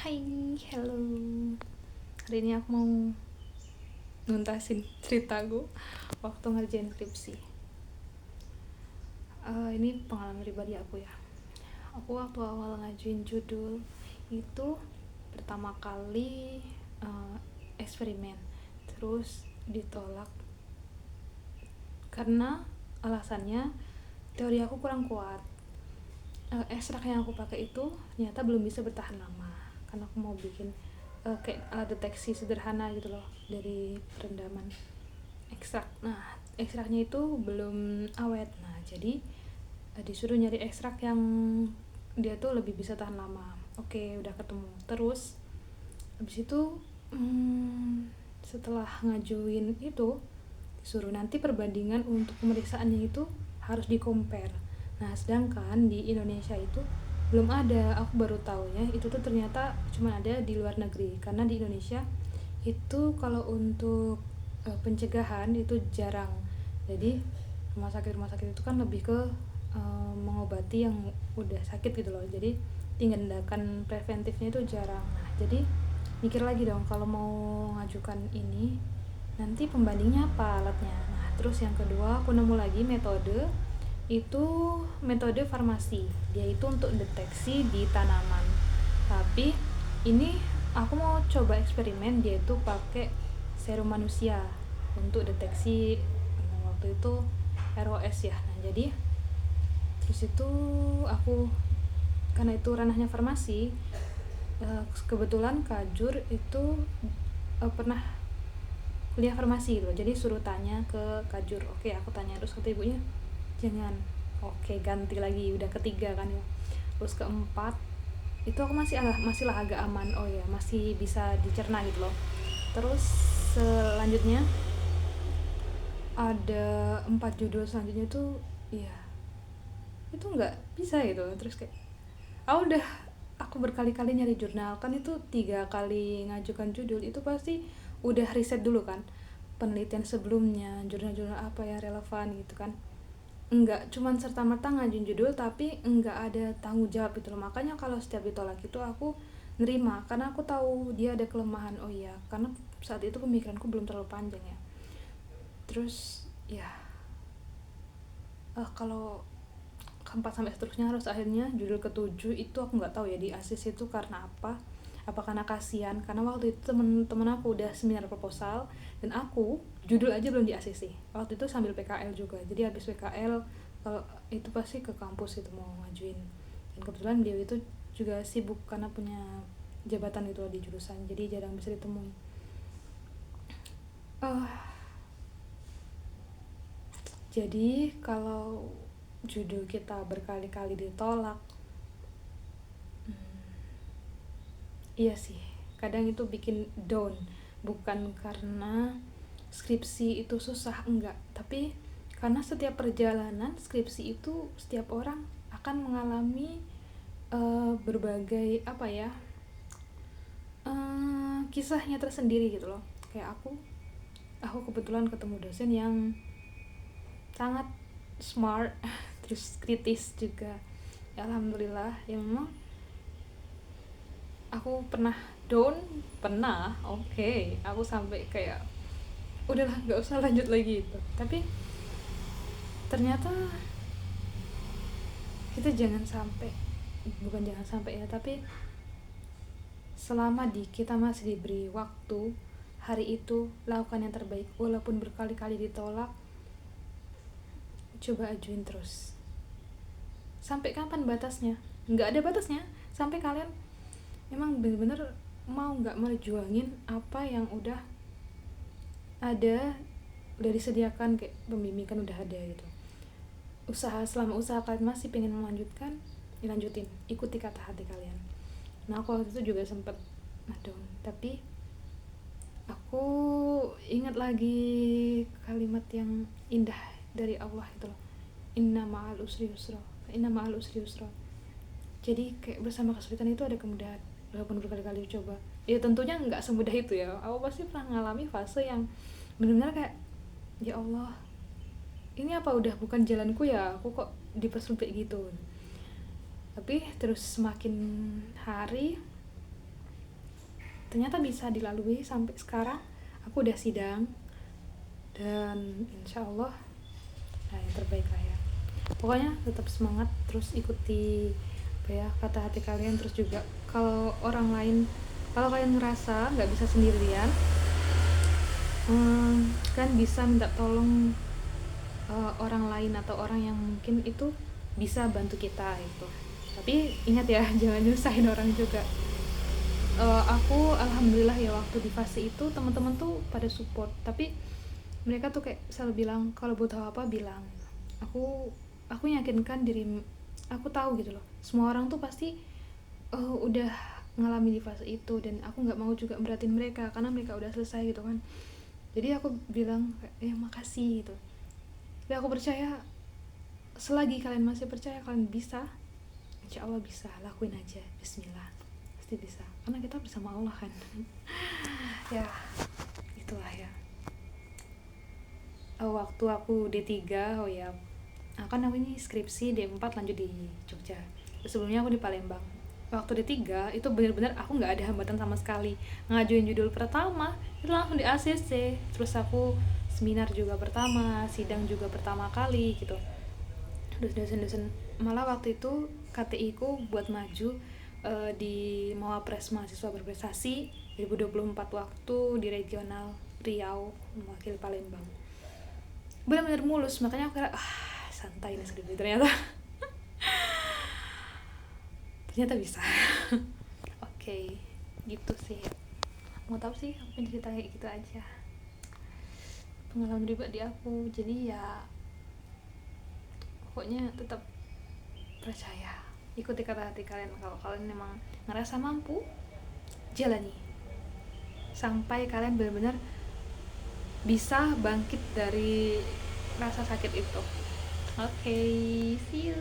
Hai, hello. Hari ini aku mau nuntasin ceritaku waktu ngerjain skripsi. Ini pengalaman pribadi aku ya. Aku waktu awal ngajuin judul itu pertama kali eksperimen, terus ditolak karena alasannya teori aku kurang kuat. Ekstrak yang aku pakai itu ternyata belum bisa bertahan lama karena aku mau bikin kayak alat deteksi sederhana gitu loh dari perendaman ekstrak. Nah, ekstraknya itu belum awet. Nah, jadi disuruh nyari ekstrak yang dia tuh lebih bisa tahan lama. Oke, udah ketemu. Terus habis itu setelah ngajuin itu disuruh nanti perbandingan untuk pemeriksaannya itu harus di compare. Nah, sedangkan di Indonesia itu belum ada. Aku baru tahu ya itu tuh ternyata cuma ada di luar negeri, karena di Indonesia itu kalau untuk pencegahan itu jarang. Jadi rumah sakit itu kan lebih ke mengobati yang udah sakit gitu loh. Jadi tindakan preventifnya itu jarang. Nah, jadi mikir lagi dong kalau mau ngajukan ini nanti pembandingnya apa alatnya. Nah, terus yang kedua aku nemu lagi metode, itu metode farmasi. Dia itu untuk deteksi di tanaman. Tapi ini aku mau coba eksperimen, dia itu pakai serum manusia untuk deteksi waktu itu ROS ya. Nah, jadi terus itu aku, karena itu ranahnya farmasi, kebetulan Kajur itu pernah kuliah farmasi gitu. Jadi suruh tanya ke Kajur. Oke, aku tanya, terus kata ibunya jangan. Oke, ganti lagi, udah ketiga kan ya. Terus keempat itu aku masih lah agak aman. Oh ya, masih bisa dicerna gitu loh. Terus selanjutnya ada 4 judul selanjutnya tuh ya itu nggak bisa gitu. Terus kayak udah, aku berkali-kali nyari jurnal kan, itu 3 kali ngajukan judul itu pasti udah riset dulu kan, penelitian sebelumnya, jurnal-jurnal apa yang relevan gitu kan. Enggak cuman serta-merta ngajuin judul tapi enggak ada tanggung jawab gitu loh. Makanya kalau setiap ditolak itu aku nerima karena aku tahu dia ada kelemahan. Oh iya, karena saat itu pemikiranku belum terlalu panjang ya. Terus ya kalau keempat sampai seterusnya harus akhirnya judul ketujuh itu aku nggak tahu ya di ACC itu karena apa karena kasihan, karena waktu itu temen-temen aku udah seminar proposal dan aku judul aja belum di ACC waktu itu sambil PKL juga. Jadi habis PKL kalau itu pasti ke kampus itu mau ngajuin, dan kebetulan dia itu juga sibuk karena punya jabatan gitu di jurusan, jadi jarang bisa ditemui. uh, jadi kalau judul kita berkali-kali ditolak, iya sih, kadang itu bikin down. Bukan karena skripsi itu susah, enggak, tapi karena setiap perjalanan skripsi itu setiap orang akan mengalami berbagai apa ya, kisahnya tersendiri gitu loh. Kayak aku kebetulan ketemu dosen yang sangat smart terus kritis juga ya, alhamdulillah ya. Memang aku pernah down, pernah. Oke, aku sampai kayak udahlah nggak usah lanjut lagi itu. Tapi ternyata kita jangan sampai, bukan jangan sampai ya, tapi selama kita masih diberi waktu, hari itu lakukan yang terbaik walaupun berkali-kali ditolak. Coba ajuin terus sampai kapan batasnya, nggak ada batasnya, sampai kalian emang bener-bener mau nggak merjuangin apa yang udah ada, udah disediakan, kayak pembimbingan udah ada gitu. Selama usaha kalian masih pengen melanjutkan, dilanjutin, ikuti kata hati kalian. Nah, aku waktu itu juga sempet down, tapi aku ingat lagi kalimat yang indah dari Allah itu loh, inna ma'al usri yusra, inna ma'al usri yusra. Jadi kayak bersama kesulitan itu ada kemudahan walaupun berkali-kali coba. Ya tentunya nggak semudah itu ya, aku pasti pernah mengalami fase yang benar-benar kayak ya Allah, ini apa udah bukan jalanku ya, aku kok dipersulit gitu. Tapi terus semakin hari ternyata bisa dilalui. Sampai sekarang aku udah sidang dan insya Allah yang terbaik lah ya. Pokoknya tetap semangat, terus ikuti kata hati kalian. Terus juga kalau kalian ngerasa nggak bisa sendirian, kan bisa minta tolong orang lain atau orang yang mungkin itu bisa bantu kita itu. Tapi ingat ya, jangan nyusahin orang juga. Aku alhamdulillah ya, waktu di fase itu teman-teman tuh pada support, tapi mereka tuh kayak selalu bilang kalau butuh apa bilang. Aku yakinkan diri aku, tahu gitu loh, semua orang tuh pasti udah ngalami di fase itu, dan aku nggak mau juga beratin mereka karena mereka udah selesai gitu kan. Jadi aku bilang makasih gitu. Tapi aku percaya selagi kalian masih percaya kalian bisa, insya Allah bisa. Lakuin aja, bismillah, pasti bisa karena kita bersama Allah kan. Ya itulah ya. Waktu aku D3, kan aku ini skripsi D4 lanjut di Jogja. Sebelumnya aku di Palembang. Waktu D3 itu benar-benar aku nggak ada hambatan sama sekali. Ngajuin judul pertama itu langsung di ACC. Terus aku seminar juga pertama, sidang juga pertama kali gitu. Dosen-dosen malah waktu itu KTI ku buat maju di Mawapres Mahasiswa Berprestasi 2024 waktu di regional Riau mewakili Palembang. Benar-benar mulus, makanya aku kira santai nih skripsi, ternyata bisa. Oke, gitu sih. Mau tahu sih, aku pengen cerita kayak gitu aja, pengalaman pribadi aku. Jadi ya pokoknya tetap percaya, ikuti kata hati kalian. Kalau kalian memang ngerasa mampu, jalani sampai kalian benar-benar bisa bangkit dari rasa sakit itu. Oke, see you.